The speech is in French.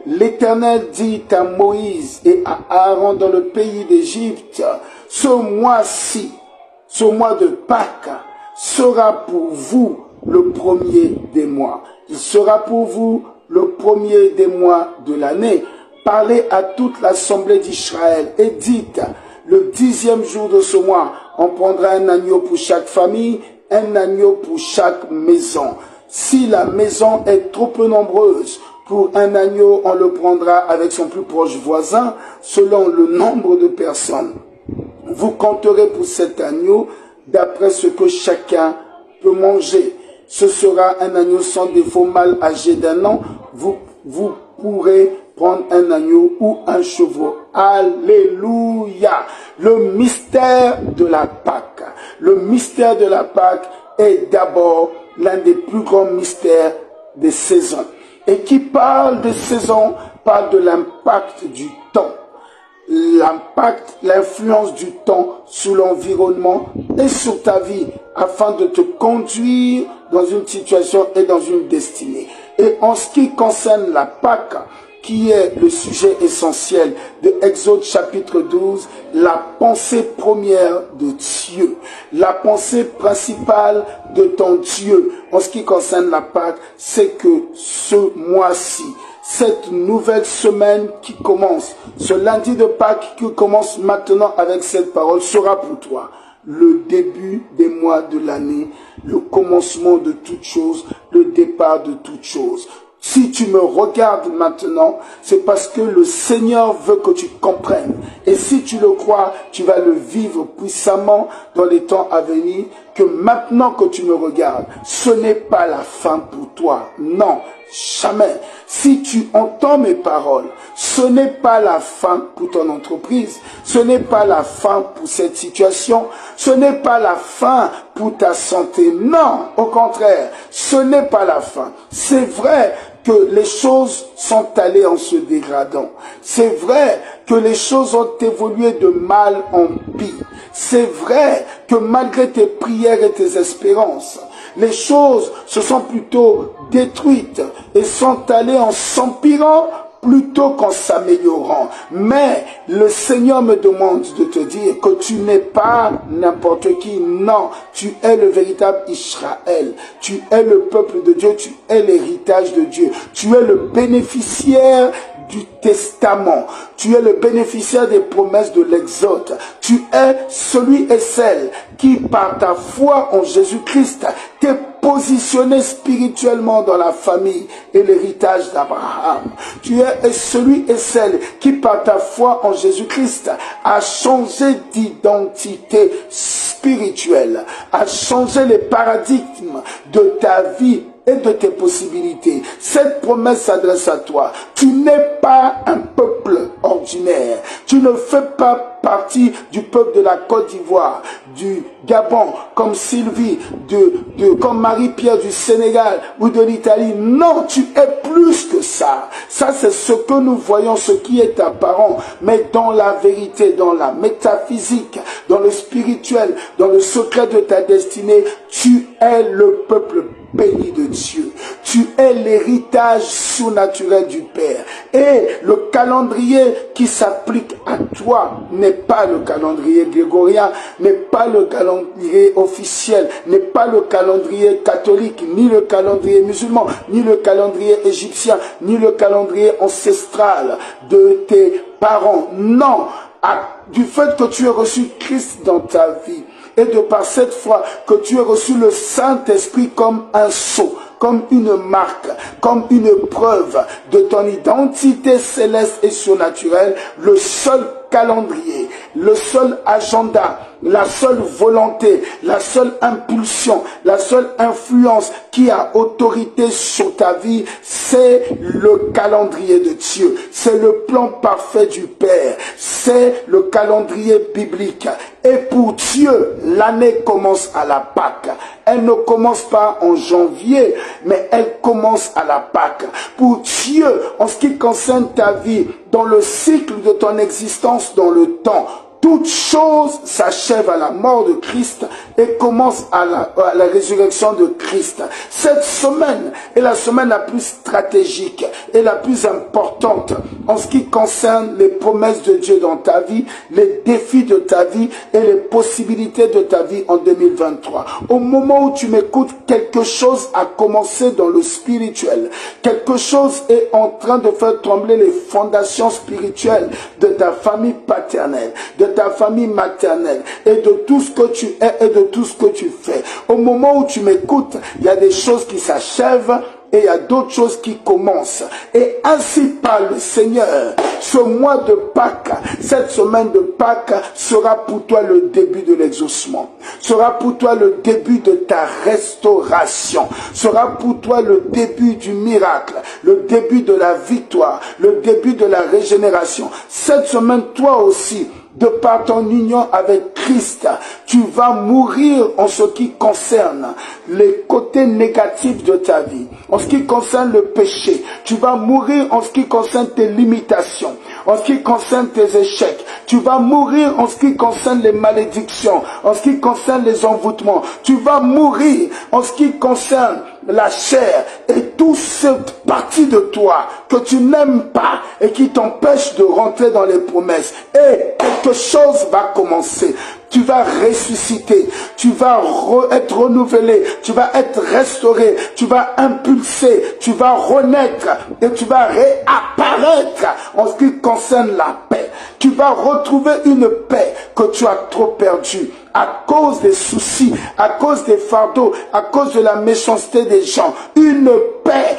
l'Éternel dit à Moïse et à Aaron dans le pays d'Égypte, ce mois-ci, ce mois de Pâques, sera pour vous le premier des mois. Il sera pour vous le premier des mois de l'année. Parlez à toute l'assemblée d'Israël et dites, le 10e jour de ce mois, on prendra un agneau pour chaque famille, un agneau pour chaque maison. Si la maison est trop peu nombreuse, pour un agneau, on le prendra avec son plus proche voisin, selon le nombre de personnes. Vous compterez pour cet agneau d'après ce que chacun peut manger. Ce sera un agneau sans défaut, mâle âgé d'1 an. Vous pourrez prendre un agneau ou un chevreau. Alléluia! Le mystère de la Pâque. Le mystère de la Pâque est d'abord l'un des plus grands mystères des saisons. Et qui parle des saisons, parle de l'impact du temps. L'impact, l'influence du temps sur l'environnement et sur ta vie afin de te conduire dans une situation et dans une destinée. Et en ce qui concerne la Pâque, qui est le sujet essentiel de Exode chapitre 12, la pensée première de Dieu, la pensée principale de ton Dieu en ce qui concerne la Pâque, c'est que ce mois-ci, cette nouvelle semaine qui commence, ce lundi de Pâques qui commence maintenant avec cette parole sera pour toi le début des mois de l'année, le commencement de toutes choses, le départ de toutes choses. Si tu me regardes maintenant, c'est parce que le Seigneur veut que tu comprennes. Et si tu le crois, tu vas le vivre puissamment dans les temps à venir, que maintenant que tu me regardes, ce n'est pas la fin pour toi. Non, jamais. Si tu entends mes paroles, ce n'est pas la fin pour ton entreprise, ce n'est pas la fin pour cette situation, ce n'est pas la fin pour ta santé. Non, au contraire, ce n'est pas la fin. C'est vrai que les choses sont allées en se dégradant. C'est vrai que les choses ont évolué de mal en pire. C'est vrai que malgré tes prières et tes espérances, les choses se sont plutôt détruites et sont allées en s'empirant plutôt qu'en s'améliorant. Mais le Seigneur me demande de te dire que tu n'es pas n'importe qui. Non, tu es le véritable Israël. Tu es le peuple de Dieu. Tu es l'héritage de Dieu. Tu es le bénéficiaire du testament. Tu es le bénéficiaire des promesses de l'Exode. Tu es celui et celle qui, par ta foi en Jésus-Christ, t'es positionné spirituellement dans la famille et l'héritage d'Abraham. Tu es celui et celle qui, par ta foi en Jésus-Christ, a changé d'identité spirituelle, a changé les paradigmes de ta vie et de tes possibilités. Cette promesse s'adresse à toi. Tu n'es pas un peuple ordinaire. Tu ne fais pas partie du peuple de la Côte d'Ivoire, du Gabon, comme Sylvie, comme Marie-Pierre du Sénégal ou de l'Italie. Non, tu es plus que ça. Ça, c'est ce que nous voyons, ce qui est apparent. Mais dans la vérité, dans la métaphysique, dans le spirituel, dans le secret de ta destinée, tu es le peuple béni de Dieu. Tu es l'héritage surnaturel du Père. Et le calendrier qui s'applique à toi n'est pas le calendrier grégorien, n'est pas le calendrier officiel, n'est pas le calendrier catholique, ni le calendrier musulman, ni le calendrier égyptien, ni le calendrier ancestral de tes parents. Non, du fait que tu as reçu Christ dans ta vie, et de par cette foi que tu as reçu le Saint-Esprit comme un sceau, comme une marque, comme une preuve de ton identité céleste et surnaturelle, le seul calendrier, le seul agenda, la seule volonté, la seule impulsion, la seule influence qui a autorité sur ta vie, c'est le calendrier de Dieu. C'est le plan parfait du Père. C'est le calendrier biblique. Et pour Dieu, l'année commence à la Pâque. Elle ne commence pas en janvier, mais elle commence à la Pâque. Pour Dieu, en ce qui concerne ta vie, dans le cycle de ton existence, dans le temps, Toute chose s'achève à la mort de Christ et commence à la résurrection de Christ. Cette semaine est la semaine la plus stratégique et la plus importante en ce qui concerne les promesses de Dieu dans ta vie, les défis de ta vie et les possibilités de ta vie en 2023. Au moment où tu m'écoutes, quelque chose a commencé dans le spirituel. Quelque chose est en train de faire trembler les fondations spirituelles de ta famille paternelle, de ta famille maternelle et de tout ce que tu es et de tout ce que tu fais. Au moment où tu m'écoutes, il y a des choses qui s'achèvent et il y a d'autres choses qui commencent. Et ainsi parle le Seigneur. Ce mois de Pâques, cette semaine de Pâques sera pour toi le début de l'exaucement. Sera pour toi le début de ta restauration. Sera pour toi le début du miracle, le début de la victoire, le début de la régénération. Cette semaine, toi aussi, de par ton union avec Christ, tu vas mourir en ce qui concerne les côtés négatifs de ta vie. En ce qui concerne le péché, tu vas mourir en ce qui concerne tes limitations, en ce qui concerne tes échecs. Tu vas mourir en ce qui concerne les malédictions, en ce qui concerne les envoûtements. Tu vas mourir en ce qui concerne la chair et toute cette partie de toi que tu n'aimes pas et qui t'empêche de rentrer dans les promesses. Et quelque chose va commencer. Tu vas ressusciter, tu vas être renouvelé, tu vas être restauré, tu vas impulser, tu vas renaître et tu vas réapparaître en ce qui concerne la paix. Tu vas retrouver une paix que tu as trop perdue à cause des soucis, à cause des fardeaux, à cause de la méchanceté des gens. Une paix